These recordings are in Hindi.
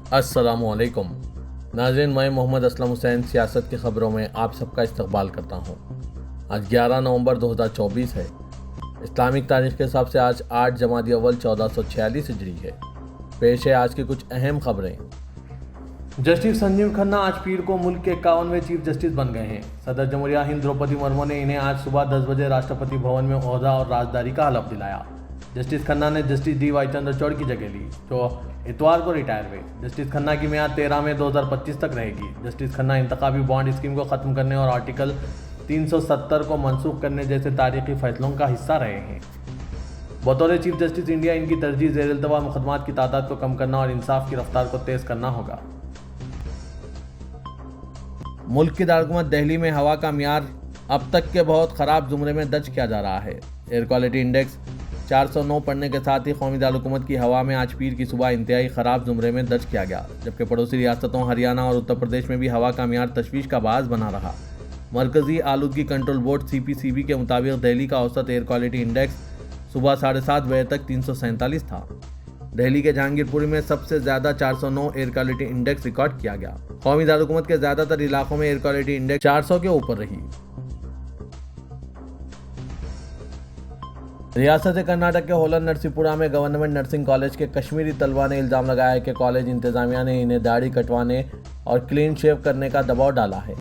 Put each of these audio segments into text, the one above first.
अस्सलामुअलैकुम नाज़रीन, मैं मोहम्मद असलम हुसैन सियासत की ख़बरों में आप सबका इस्तकबाल करता हूँ। आज 11 नवंबर 2024 है। इस्लामिक तारीख के हिसाब से आज 8 जमादी अव्वल 1446 हिजरी है। पेश है आज की कुछ अहम खबरें। जस्टिस संजीव खन्ना आज पीर को मुल्क के 51वें चीफ जस्टिस बन गए हैं। सदर जमहूरिया हिंद द्रौपदी मुर्मू ने इन्हें आज सुबह 10 बजे राष्ट्रपति भवन में ओहदा और राजदारी का हलफ दिलाया। जस्टिस खन्ना ने जस्टिस डी.वाई. चंद्रचूड़ की जगह ली, जो इतवार को रिटायर हुए। जस्टिस खन्ना की मियाद 13 मई 2025 तक रहेगी। जस्टिस खन्ना इंतखाबी बॉन्ड स्कीम को ख़त्म करने और आर्टिकल 370 को मनसूख करने जैसे तारीखी फैसलों का हिस्सा रहे हैं। बतौर चीफ जस्टिस इंडिया इनकी तरजीह ज़ेर-इल्तवा मुकदमात की तादाद को कम करना और इंसाफ की रफ्तार को तेज़ करना होगा। मुल्क की दारकूमत दिल्ली में हवा का मियार अब तक के बहुत ख़राब ज़ुमरे में दर्ज किया जा रहा है। एयर क्वालिटी इंडेक्स 409 पढ़ने के साथ ही कौमी दारकूमत की हवा में आज पीर की सुबह इंतहाई ख़राब ज़ुमरे में दर्ज किया गया, जबकि पड़ोसी रियासतों हरियाणा और उत्तर प्रदेश में भी हवा का मियार तशवीश का बाज़ बना रहा। मरकज़ी आलूदगी कंट्रोल बोर्ड CPCB के मुताबिक दिल्ली का औसत एयर क्वालिटी इंडेक्स सुबह 7:30 बजे तक 347 था। दिल्ली के जहांगीरपुरी में सबसे ज़्यादा 409 एयर क्वालिटी इंडेक्स रिकॉर्ड किया गया। कौमी दारकूमत के ज़्यादातर इलाकों में एयर क्वालिटी इंडेक्स 400 के ऊपर रही। रियासत कर्नाटक के होलन नरसीपुरा में गवर्नमेंट नर्सिंग कॉलेज के कश्मीरी तलबा ने इल्ज़ाम लगाया है कि कॉलेज इंतज़ामिया ने इन्हें दाढ़ी कटवाने और क्लीन शेव करने का दबाव डाला है।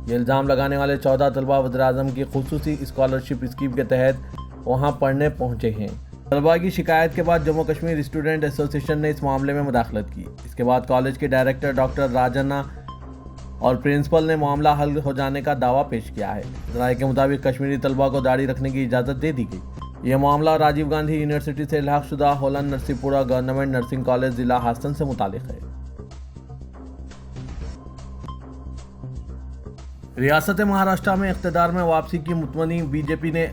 ये इल्ज़ाम लगाने वाले 14 तलबा वज़ीर-ए-आज़म की खुसूसी स्कॉलरशिप स्कीम के तहत वहां पढ़ने पहुंचे हैं। तलबा की शिकायत के बाद जम्मू कश्मीर स्टूडेंट एसोसिएशन ने इस मामले में मुदाखलत की। इसके बाद कॉलेज के डायरेक्टर डॉक्टर राजना और प्रिंसिपल ने मामला हल हो जाने का दावा पेश किया है। राय के मुताबिक कश्मीरी तलबा को दाढ़ी रखने की इजाज़त दे दी गई। यह मामला राजीव गांधी यूनिवर्सिटी से इल्हाक शुदा होलन नरसीपुरा गवर्नमेंट नर्सिंग कॉलेज जिला हासन से मुतालिक है। रियासत महाराष्ट्र में इख्तिदार में वापसी की मुतमनी बीजेपी ने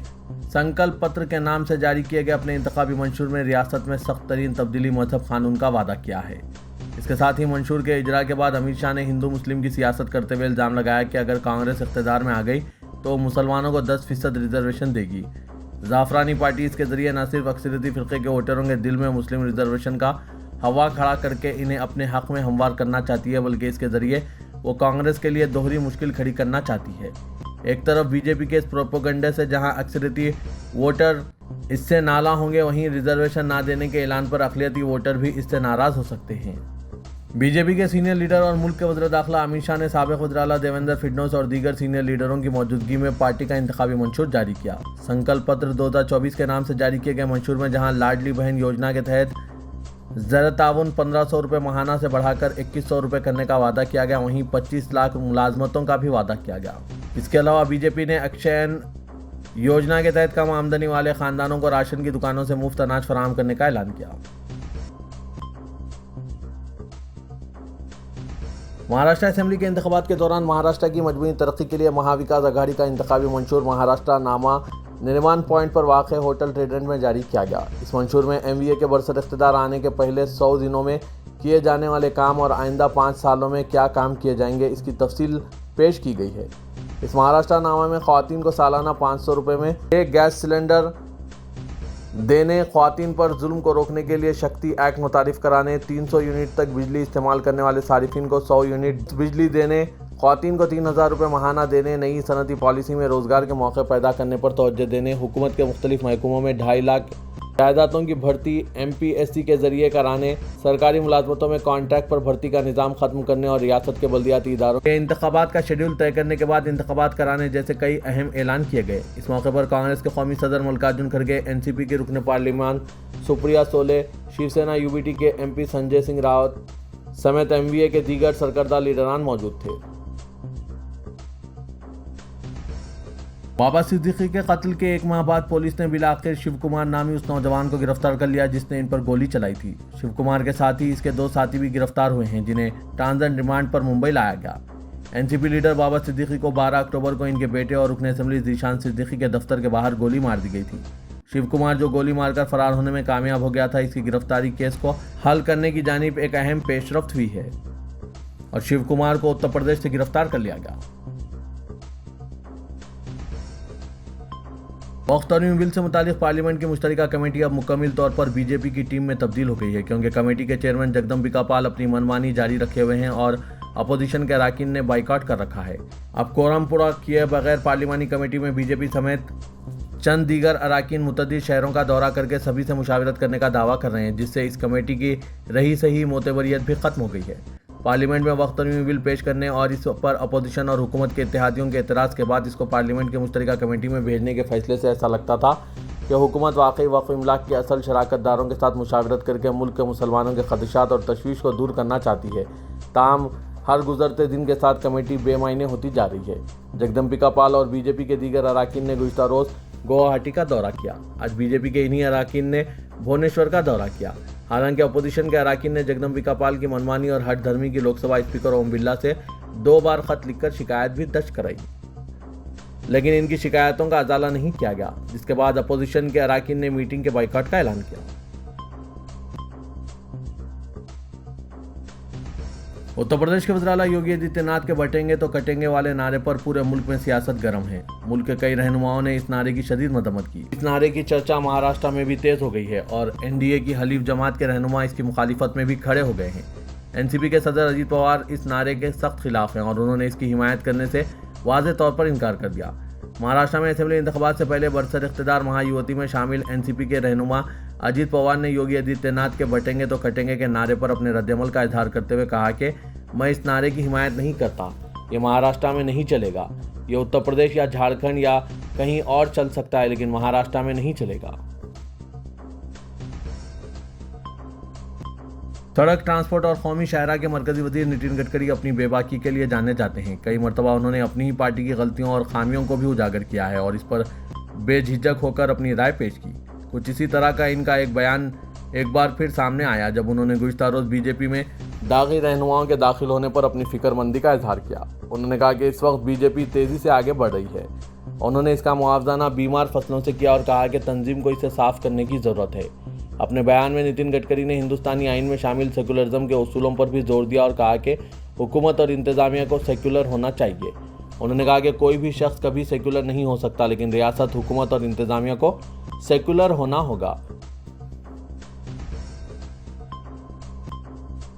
संकल्प पत्र के नाम से जारी किए गए अपने इंतखाबी मंशूर में रियासत में सख्त तरीन तब्दीली मजहब कानून का वादा किया है। इसके साथ ही मंशूर के इजरा के बाद अमित शाह ने हिंदू मुस्लिम की सियासत करते हुए इल्ज़ाम लगाया कि अगर कांग्रेस इख्तिदार में आ गई तो मुसलमानों को 10% रिजर्वेशन देगी। जाफरानी पार्टी इसके जरिए न सिर्फ अक्सरियती फ़िरक़े के वोटरों के दिल में मुस्लिम रिजर्वेशन का हवा खड़ा करके इन्हें अपने हक़ में हमवार करना चाहती है, बल्कि इसके ज़रिए वो कांग्रेस के लिए दोहरी मुश्किल खड़ी करना चाहती है। एक तरफ बीजेपी के इस प्रोपेगेंडे से जहां अक्सरियती वोटर इससे नाला होंगे, वहीं रिजर्वेशन ना देने के ऐलान पर अक़लियती वोटर भी इससे नाराज़ हो सकते हैं। बीजेपी के सीनियर लीडर और मुल्क के वज़ीर दाखिला अमित शाह ने साबिक़ वज़ीर-ए-आला देवेंद्र फडणवीस और दीगर सीनियर लीडरों की मौजूदगी में पार्टी का इंतखाबी मंशूर जारी किया। संकल्प पत्र 2024 के नाम से जारी किए गए मंशूर में जहां लाडली बहन योजना के तहत ज़र ताउन 1500 रुपये माहाना से बढ़ाकर 2100 रुपये करने का वादा किया गया, वहीं 25 लाख मुलाजमतों का भी वादा किया गया। इसके अलावा बीजेपी ने अक्षयन योजना के तहत कम आमदनी वाले खानदानों को राशन की दुकानों से मुफ्त अनाज फराहम करने का ऐलान किया। महाराष्ट्र असेंबली के इंतखाबात के दौरान महाराष्ट्र की मजबूती तरक्की के लिए महाविकास आघाड़ी का इंतखाबी मंशूर महाराष्ट्र नामा निर्माण पॉइंट पर वाक़ होटल ट्रेडेंट में जारी किया गया। इस मंशूर में MVA के बरसर इख्तिदार आने के पहले 100 दिनों में किए जाने वाले काम और आइंदा 5 सालों में क्या काम किए जाएंगे, इसकी तफसील पेश की गई है। इस महाराष्ट्र नामा में ख़वातीन को सालाना 500 रुपये में एक गैस सिलेंडर देने, ख़वातीन पर जुल्म को रोकने के लिए शक्ति एक्ट मुतारिफ कराने, 300 यूनिट तक बिजली इस्तेमाल करने वाले सारिफिन को 100 यूनिट बिजली देने, ख़वातीन को 3000 रुपये माहाना देने, नई सनती पॉलिसी में रोज़गार के मौके पैदा करने पर तवज्जो देने, हुकूमत के मुख्तलिफ महकमों में 2.5 लाख जायदादों की भर्ती MPSC के जरिए कराने, सरकारी मुलाजमतों में कॉन्ट्रैक्ट पर भर्ती का निज़ाम ख़त्म करने और रियासत के बल्दियाती इदारों के इंतखाबात का शेड्यूल तय करने के बाद इंतखाबात कराने जैसे कई अहम ऐलान किए गए। इस मौके पर कांग्रेस के कौमी सदर मल्लिकार्जुन खड़गे, NCP के रुकन पार्लिमान सुप्रिया सोले, शिवसेना UBT के MP संजय सिंह रावत समेत MVA के दीगर सरकर्दा लीडरान मौजूद थे। बाबा सिद्दीकी के कत्ल के 1 माह बाद पुलिस ने बिलाखिर शिव कुमार नामी उस नौजवान को गिरफ्तार कर लिया जिसने इन पर गोली चलाई थी। शिव कुमार के साथ ही इसके 2 साथी भी गिरफ्तार हुए हैं, जिन्हें ट्रांजिट रिमांड पर मुंबई लाया गया। NCP लीडर बाबा सिद्दीकी को 12 अक्टूबर को इनके बेटे और रुकन असेंबली ज़ीशान सिद्दीकी के दफ्तर के बाहर गोली मार दी गई थी। शिव कुमार, जो गोली मारकर फरार होने में कामयाब हो गया था, इसकी गिरफ्तारी केस को हल करने की जानिब एक अहम पेशरफ्त हुई है और शिव कुमार को उत्तर प्रदेश से गिरफ्तार कर लिया गया। वक्फ तर्मीम बिल से मुतालिक पार्लियामेंट की मुश्तरका कमेटी अब मुकम्मल तौर पर बीजेपी की टीम में तब्दील हो गई है, क्योंकि कमेटी के चेयरमैन जगदम्बिका पाल अपनी मनमानी जारी रखे हुए हैं और अपोजिशन के अराकीन ने बाइकआउट कर रखा है। अब कोरम पूरा किए बगैर पार्लिमानी कमेटी में बीजेपी समेत चंद दीगर अराकीन मुतअद्दिद शहरों का दौरा करके सभी से मुशावरत करने का दावा कर रहे हैं, जिससे इस कमेटी की रही सही मोतबरियत भी खत्म हो गई है। पार्लियामेंट में वक्फ तर्मीमी बिल पेश करने और इस पर अपोजिशन और हुकूमत के इत्तेहादियों के एतराज़ के बाद इसको पार्लियामेंट की मुश्तरका कमेटी में भेजने के फैसले से ऐसा लगता था कि हुकूमत वाकई वक्फ इमलाक के असल शराकतदारों के साथ मुशावरत करके मुल्क के मुसलमानों के खदशात और तशवीश को दूर करना चाहती है। ताहम हर गुजरते दिन के साथ कमेटी बेमायने होती जा रही है। जगदम्बिका पाल और बीजेपी के दीगर अराकीन ने गुज़िश्ता रोज़ गुवाहाटी का दौरा किया। आज बीजेपी के इन्हीं अराकीन ने भुवनेश्वर का दौरा किया। हालांकि अपोजिशन के अराकीन ने जगदम्बिका पाल की मनमानी और हट धर्मी की लोकसभा स्पीकर ओम बिरला से 2 बार खत लिखकर शिकायत भी दर्ज कराई, लेकिन इनकी शिकायतों का अजाला नहीं किया गया, जिसके बाद अपोजिशन के अराकीन ने मीटिंग के बाइकआउट का ऐलान किया। उत्तर प्रदेश के वज़ीर-ए-आला योगी आदित्यनाथ के बटेंगे तो कटेंगे वाले नारे पर पूरे मुल्क में सियासत गर्म है। मुल्क के कई रहनुमाओं ने इस नारे की शदीद मजम्मत की। इस नारे की चर्चा महाराष्ट्र में भी तेज हो गई है और एनडीए की हलीफ जमात के रहनुमा इसकी मुखालिफत में भी खड़े हो गए हैं। एनसीपी के सदर अजीत पवार इस नारे के सख्त खिलाफ हैं और उन्होंने इसकी हिमायत करने से वाज़ेह तौर पर इनकार कर दिया। महाराष्ट्र में असेंबली इंतखाबात से पहले बरसर इख्तिदार महायुति में शामिल एनसीपी के रहनुमा अजीत पवार ने योगी आदित्यनाथ के बटेंगे तो कटेंगे के नारे पर अपने रद्दअमल का इजहार करते हुए कहा कि मैं इस नारे की हिमायत नहीं करता, ये महाराष्ट्र में नहीं चलेगा। ये उत्तर प्रदेश या झारखंड या कहीं और चल सकता है, लेकिन महाराष्ट्र में नहीं चलेगा। सड़क ट्रांसपोर्ट और कौमी शाहरा के मरकजी वजीर नितिन गडकरी अपनी बेबाकी के लिए जाने जाते हैं। कई मरतबा उन्होंने अपनी ही पार्टी की गलतियों और खामियों को भी उजागर किया है और इस पर बेझिझक होकर अपनी राय पेश की। कुछ इसी तरह का इनका एक बयान एक बार फिर सामने आया जब उन्होंने गुज़िश्ता रोज़ बीजेपी में दागी रहनुमाओं के दाखिल होने पर अपनी फिक्रमंदी का इजहार किया। उन्होंने कहा कि इस वक्त बीजेपी तेज़ी से आगे बढ़ रही है। उन्होंने इसका मुआवजाना बीमार फसलों से किया और कहा कि तंजीम को इसे साफ करने की ज़रूरत है। अपने बयान में नितिन गडकरी ने हिंदुस्तानी आइन में शामिल सेकुलरिज्म के उसूलों पर भी जोर दिया और कहा कि हुकूमत और इंतज़ामिया को सेकुलर होना चाहिए। उन्होंने कहा कि कोई भी शख्स कभी सेकुलर नहीं हो सकता, लेकिन रियासत, हुकूमत और इंतज़ामिया को सेकुलर होना होगा।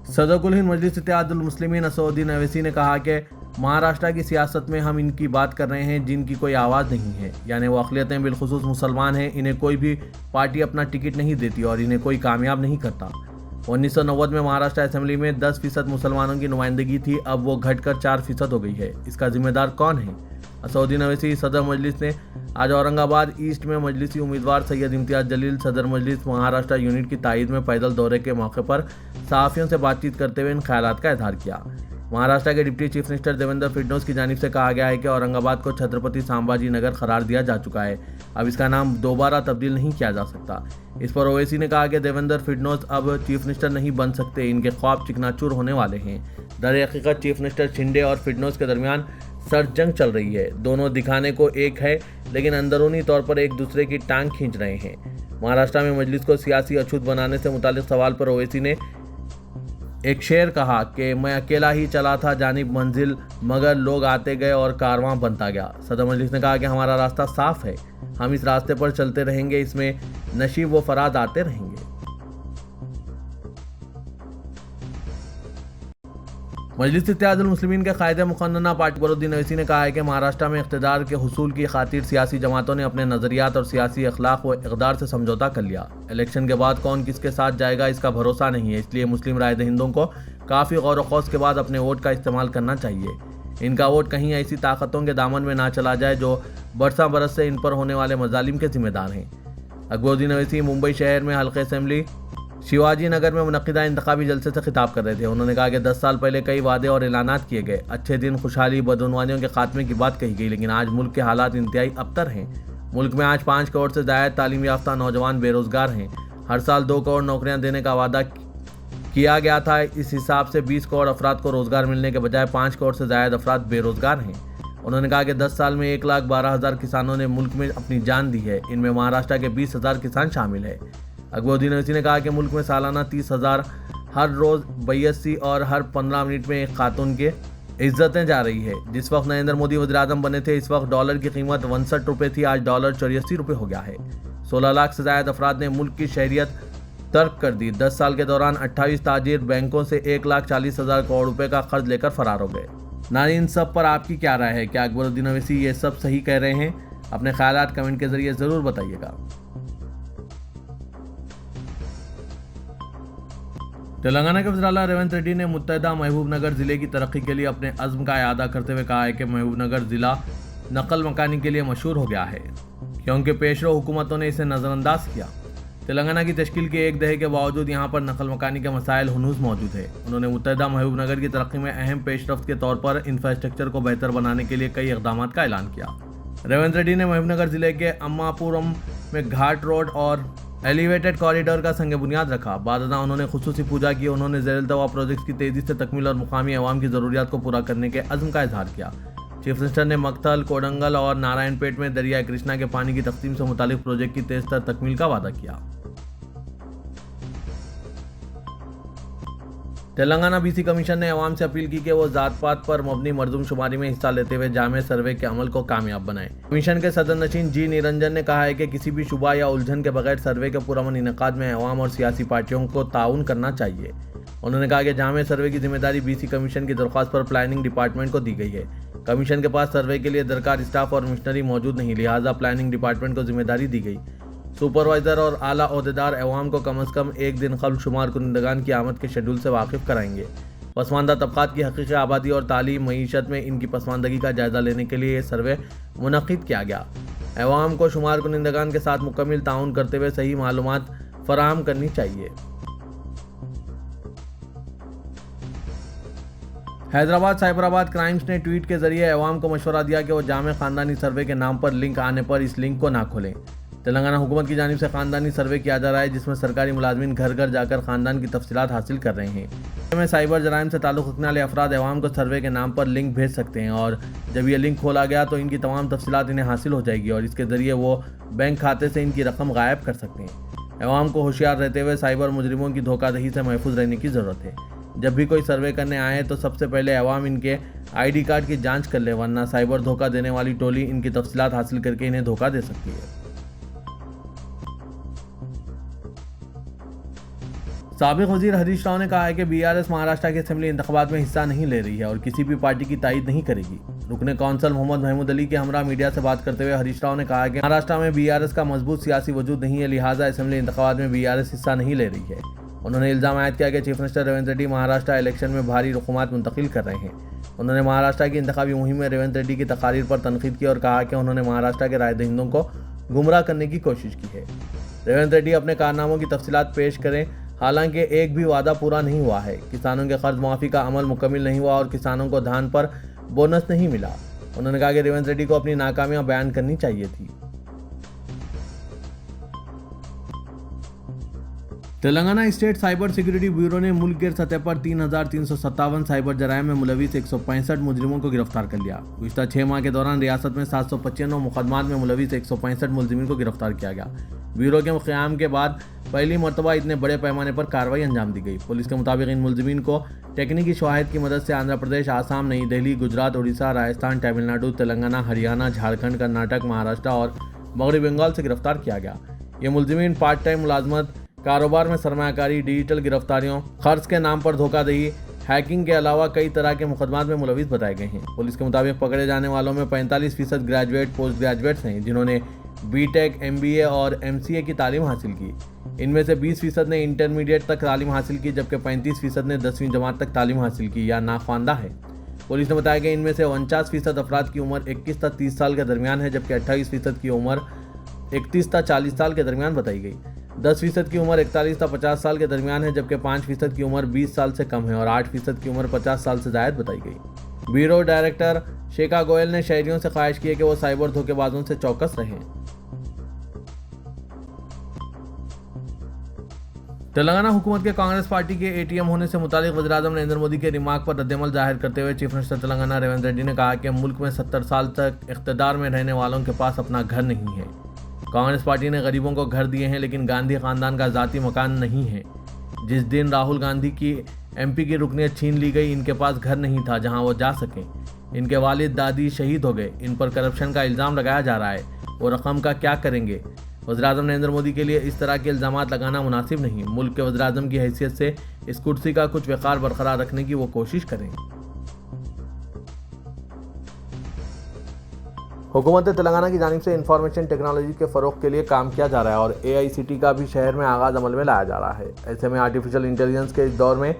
सदर कुल हिंद मजलिस इत्तेहादुल मुस्लिमीन असदुद्दीन अवैसी ने कहा कि महाराष्ट्र की सियासत में हम इनकी बात कर रहे हैं जिनकी कोई आवाज़ नहीं है, यानी वो अक़लियतें बिलखुसूस मुसलमान हैं। इन्हें कोई भी पार्टी अपना टिकट नहीं देती और इन्हें कोई कामयाब नहीं करता। 1990 में महाराष्ट्र असेंबली में 10% मुसलमानों की नुमाइंदगी थी, अब वो घटकर 4% हो गई है। इसका जिम्मेदार कौन है? असदुद्दीन अवैसी सदर मजलिस ने आज औरंगाबाद ईस्ट में मजलिसी उम्मीदवार सैयद इम्तियाज़ जलील सदर मजलिस महाराष्ट्र यूनिट की तायद में पैदल दौरे के मौके पर सहाफ़ियों से बातचीत करते हुए इन ख्यालात का इजहार किया। महाराष्ट्र के deputy chief minister Devendra Fadnavis की जानिब से कहा गया है कि औरंगाबाद को छत्रपति संभाजी नगर करार दिया जा चुका है, अब इसका नाम दोबारा तब्दील नहीं किया जा सकता। इस पर ओवैसी ने कहा कि देवेंद्र फडणवीस अब चीफ मिनिस्टर नहीं बन सकते, इनके ख्वाब चिकनाचूर होने वाले हैं। दर हकीकत चीफ मिनिस्टर शिंदे और फडणवीस के दरमियान सर्द जंग चल रही है। दोनों दिखाने को एक है, लेकिन अंदरूनी तौर पर एक दूसरे की टांग खींच रहे हैं। महाराष्ट्र में मजलिस को सियासी अछूत बनाने से मुतालिक सवाल पर ओवैसी ने एक शेर कहा कि मैं अकेला ही चला था जानिब मंजिल, मगर लोग आते गए और कारवां बनता गया। सदर मजलिस ने कहा कि हमारा रास्ता साफ है, हम इस रास्ते पर चलते रहेंगे, इसमें नशीब व फराज आते रहेंगे। मजलिस इत्तेहादुल मुस्लिमीन के कायदे मुक़न्नना पार्टी बरुद्दीन अवैसी ने कहा है कि महाराष्ट्र में इक़्तिदार के हुसूल की खातिर सियासी जमातों ने अपने नज़रियात और सियासी अखलाक व इक़दार से समझौता कर लिया। इलेक्शन के बाद कौन किसके साथ जाएगा इसका भरोसा नहीं है, इसलिए मुस्लिम राय दहिंदों को काफ़ी गौर व खौस के बाद अपने वोट का इस्तेमाल करना चाहिए। इनका वोट कहीं ऐसी ताकतों के दामन में ना चला जाए जो बरसा बरस से इन पर होने वाले मजालिम के जिम्मेदार हैं। अकबरुद्दीन अवैसी मुंबई शहर में हल्के असेंबली शिवाजी नगर में मुनक़िदा इंतखाबी जलसे से खिताब कर रहे थे। उन्होंने कहा कि 10 साल पहले कई वादे और ऐलानात किए गए, अच्छे दिन, खुशहाली, बदउनवानियों के खात्मे की बात कही गई, लेकिन आज मुल्क के हालात इंतहाई अबतर हैं। मुल्क में आज 5 करोड़ से ज़ायद तालीम याफ्ता नौजवान बेरोज़गार हैं। हर साल 2 करोड़ नौकरियां देने का वादा किया गया था। इस हिसाब से 20 करोड़ अफराद को रोज़गार मिलने के बजाय 5 करोड़ से ज़ायद अफराद बेरोज़गार हैं। उन्होंने कहा कि 10 साल में 1,12,000 किसानों ने मुल्क में अपनी जान दी है, इनमें महाराष्ट्र के 20,000 किसान शामिल है। अकबरुद्दीन अवैसी ने कहा कि मुल्क में सालाना 30,000 हर रोज़ 82 और हर 15 मिनट में एक खातून के इज्जतें जा रही है। जिस वक्त नरेंद्र मोदी वज़ीर-ए-आज़म बने थे, इस वक्त डॉलर की कीमत 62 रुपये थी, आज डॉलर 84 रुपये हो गया है। 16 लाख से ज्यादा अफराद ने मुल्क की शहरियत तर्क कर दी। 10 साल के दौरान 28 ताजिर बैंकों से 1,40,000 करोड़ रुपए का कर्ज लेकर फरार हो गए। नारी, इन सब पर आपकी क्या राय है? क्या अकबरुद्दीन अवैसी ये सब सही कह रहे हैं? अपने ख्यालात कमेंट के जरिए जरूर बताइएगा। तेलंगाना के वज़ीर आला रेवंत रेड्डी ने मुत्तहिदा महबूबनगर जिले की तरक्की के लिए अपने अज़्म का इआदा करते हुए कहा है कि महबूबनगर जिला नकल मकानी के लिए मशहूर हो गया है क्योंकि पेशरो हुकूमतों ने इसे नज़रअंदाज किया। तेलंगाना की तश्कील के एक दहे के बावजूद यहाँ पर नकल मकानी के मसाइल हुनूस मौजूद है। उन्होंने मुत्तहिदा महबूबनगर की तरक्की में अहम पेशरफ्त के तौर पर इंफ्रास्ट्रक्चर को बेहतर बनाने के लिए कई इक़दामात का ऐलान किया। रेवंत रेड्डी ने महबूबनगर जिले के अम्मापुरम में घाट रोड और एलिवेटेड कॉरिडोर का संग बुनियाद रखा। बादशाह उन्होंने खुसूसी पूजा की। उन्होंने ज़ेर-ए-अल्तवा प्रोजेक्ट्स की तेज़ी से तकमील और मुकामी अवाम की ज़रूरियात को पूरा करने के अज़्म का इजहार किया। चीफ मिनिस्टर ने मक्तल, कोडंगल और नारायणपेट में दरिया कृष्णा के पानी की तकसीम से मुतालिक प्रोजेक्ट की तेज तर तकमील का वादा किया। तेलंगाना बीसी कमीशन ने अवाम से अपील की कि वो जात पात पर मबनी मरदमशुमारी में हिस्सा लेते हुए जामे सर्वे के अमल को कामयाब बनाएं। कमीशन के सदर नशीन जी निरंजन ने कहा है कि किसी भी शुबा या उलझन के बगैर सर्वे के पुरअमन इनेकाद में अवाम और सियासी पार्टियों को ताउन करना चाहिए। उन्होंने कहा कि जामे सर्वे की जिम्मेदारी बीसी कमीशन की दरख्वास्त पर प्लानिंग डिपार्टमेंट को दी गई है। कमीशन के पास सर्वे के लिए दरकार स्टाफ और मिशनरी मौजूद नहीं, लिहाजा प्लानिंग डिपार्टमेंट को जिम्मेदारी दी गई। सुपरवाइजर और आला ओहदेदार अवाम को कम अज़ कम एक दिन कबल शुमार कुनिंदगान की आमद के शेड्यूल से वाकिफ कराएंगे। पसमानदा तबकात की हकीकी आबादी और तालीम मईशत में इनकी पसमानदगी का जायजा लेने के लिए ये सर्वे मुनक़िद किया गया। अवाम को शुमार कुनिंदगान के साथ मुकम्मल ताउन करते हुए सही मालूमात फराहम करनी चाहिए। हैदराबाद साइबराबाद क्राइम्स ने ट्वीट के जरिए अवाम को मशवरा दिया कि वो जामे खानदानी सर्वे के नाम पर लिंक आने पर इस लिंक को ना खोलें। तेलंगाना हुकूमत की जानिब से खानदानी सर्वे किया जा रहा है जिसमें सरकारी मुलाजमीन घर घर जाकर खानदान की तफसीलात हासिल कर रहे हैं। में साइबर जराइम से ताल्लुक़ रखने वाले अफराद अवाम को सर्वे के नाम पर लिंक भेज सकते हैं और जब यह लिंक खोला गया तो इनकी तमाम तफसीलात इन्हें हासिल हो जाएगी और इसके ज़रिए वो बैंक खाते से इनकी रकम गायब कर सकते हैं। अवाम को होशियार रहते हुए साइबर मुजरिमों की धोखाधड़ी से महफूज रहने की ज़रूरत है। जब भी कोई सर्वे करने आए तो सबसे पहले अवाम इनके ID कार्ड की जाँच कर ले, वरना साइबर धोखा देने वाली टोली इनकी तफसीलात हासिल करके इन्हें धोखा दे सकती है। साबिक वजीर हरीश राव ने कहा है कि BRS महाराष्ट्र के असेंबली इंतखाबात में हिस्सा नहीं ले रही है और किसी भी पार्टी की तायद नहीं करेगी। रुकने कौंसल मोहम्मद महमूद अली के हमरा मीडिया से बात करते हुए हरीश राव ने कहा कि महाराष्ट्र में BRS का मजबूत सियासी वजूद नहीं है, लिहाजा असेंबली इंतखाबात में BRS हिस्सा नहीं ले रही है। उन्होंने इल्ज़ाम आयद किया कि chief minister Revanth Reddy Maharashtra election में भारी रकूमात मुंतकिल कर रहे हैं। उन्होंने महाराष्ट्र की इंतखाबी मुहिम में रेवंत रेड्डी की तकारीर पर तनकीद की और कहा कि उन्होंने महाराष्ट्र के राय दहिंदों को गुमराह करने की कोशिश की है। रेवंत रेड्डी अपने कारनामों की तफसीलात पेश करें। हालांकि एक भी वादा पूरा नहीं हुआ है। किसानों के कर्ज माफ़ी का अमल मुकम्मल नहीं हुआ और किसानों को धान पर बोनस नहीं मिला। उन्होंने कहा कि रेवंत रेड्डी को अपनी नाकामियां बयान करनी चाहिए थी। Telangana state cyber security bureau ने मुल्क के सतह पर 3,357 साइबर जराइम में मुलविस 165 मुजरिमों को गिरफ्तार कर लिया। गुज़िश्ता 6 माह के दौरान रियासत में 795 मुकदमात में मुलविस 165 मुलजिमीन को गिरफ्तार किया गया। ब्यूरो के क़याम के बाद पहली मरतबा इतने बड़े पैमाने पर कार्रवाई अंजाम दी गई। पुलिस के मुताबिक इन मुलजिमीन को टेक्निकी शवाहिद की मदद से आंध्र प्रदेश, आसाम, नई दिल्ली, गुजरात, उड़ीसा, राजस्थान, तमिलनाडु, तेलंगाना, हरियाणा, झारखंड, कर्नाटक, महाराष्ट्र और मगरबी बंगाल से गिरफ्तार किया गया। ये मुलजिमीन पार्ट टाइम मुलाजमत, कारोबार में सरमायाकारी, डिजिटल गिरफ्तारियों, खर्च के नाम पर धोखाधड़ी, हैकिंग के अलावा कई तरह के मुकदमात में मुलविस बताए गए हैं। पुलिस के मुताबिक पकड़े जाने वालों में 45% ग्रेजुएट, पोस्ट ग्रेजुएट्स हैं जिन्होंने BTech, MBA और MCA की तालीम हासिल की। इनमें से 20% ने इंटरमीडिएट तक तालीम हासिल की, जबकि 35% ने 10वीं जमात तक तालीम हासिल की या नाख्वानदा है। पुलिस ने बताया कि इनमें से 49% अफराद की उम्र 21 से 30 साल के दरमियान है, जबकि 28% की उम्र 31 से 40 साल के दरमियान बताई गई। 10% की उम्र 41 से 50 साल के दरमियान है, जबकि 5% की उम्र 20 साल से कम है और 8% की उम्र 50 साल से ज़ायद बताई गई। ब्यूरो डायरेक्टर शेखा गोयल ने शहरियों से ख्वाहिश की है कि वो साइबर धोखेबाजों से चौकस रहें। तेलंगाना हुकूमत के कांग्रेस पार्टी के ATM होने से मुतालिक वज़ीर-ए-आज़म नरेंद्र मोदी के रिमार्क पर रद्दअमल जाहिर करते हुए चीफ मिनिस्टर तेलंगाना रेवंत रेड्डी ने कहा कि मुल्क में 70 साल तक इख्तिदार में रहने वालों के पास अपना घर नहीं है। कांग्रेस पार्टी ने गरीबों को घर दिए हैं, लेकिन गांधी खानदान का ज़ाती मकान नहीं है। जिस दिन राहुल गांधी की एमपी की रुकनियत छीन ली गई। इनके पास घर नहीं था जहां वो जा सकें। इनके वालिद दादी शहीद हो गए। इन पर करप्शन का इल्ज़ाम लगाया जा रहा है। वो रकम का क्या करेंगे? वज़ीर-ए-आज़म नरेंद्र मोदी के लिए इस तरह के इल्ज़ामात लगाना मुनासिब नहीं। मुल्क के वज़ीर-ए-आज़म की हैसियत से इस कुर्सी का कुछ वक़ार बरकरार रखने की वो कोशिश करें। हुकूमत तेलंगाना की जानिब से इंफॉर्मेशन टेक्नोलॉजी के फ़रोग़ के लिए काम किया जा रहा है और AICT का भी शहर में आगाज़ अमल में लाया जा रहा है। ऐसे में आर्टिफिशियल इंटेलिजेंस के इस दौर में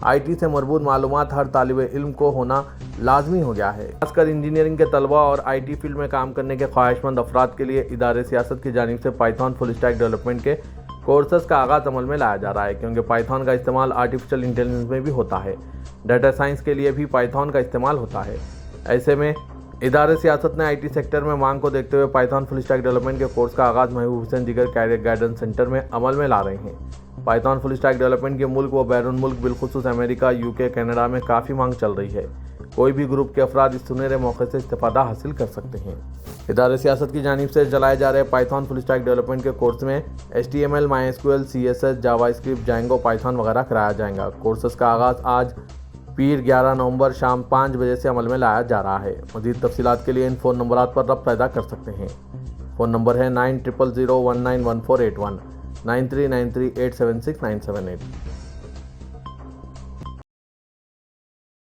IT से मरबूत मालूमात हर तालिब इल्म को होना लाजमी हो गया है। खासकर इंजीनियरिंग के तलबा और IT फील्ड में काम करने के ख्वाहिशमंद अफराद के लिए इदारे सियासत की जानिब से पाइथन फुल स्टैक डेवलपमेंट के कोर्सेज़ का आगाज़ अमल में लाया जा रहा है, क्योंकि पाइथन का इस्तेमाल आर्टिफिशियल इंटेलिजेंस में भी होता है। डाटा साइंस के लिए भी पाइथन का इस्तेमाल होता है। ऐसे में इदारे सियासत ने IT सेक्टर में मांग को देखते हुए पाइथन फुल स्टैक डेवलपमेंट के कोर्स का आगाज़ महबूब हुसैन दिगर कैरियर गाइडेंस सेंटर में अमल में ला रहे हैं। पाइथन फुल स्टैक डेवलपमेंट के मुल्क व बैरून मुल्क बिलखुसूस अमेरिका, UK, कनाडा में काफ़ी मांग चल रही है। कोई भी ग्रुप के अफराद इस सुनहरे मौके से इस्तेफादा हासिल कर सकते हैं। इदारे सियासत की जानिब से चलाए जा रहे पाइथन फुल स्टैक डेवलपमेंट के कोर्स में HTML, MySQL, CSS, JavaScript, Django, Python वगैरह कराया जाएगा। कोर्सेज़ का आगाज़ आज पीर 11 नवंबर शाम 5 बजे से अमल में लाया जा रहा है। मज़ीद तफसीलात के लिए इन फ़ोन नंबरात पर रब्त पैदा कर सकते हैं। फ़ोन नंबर है 9000191481, 9393876978।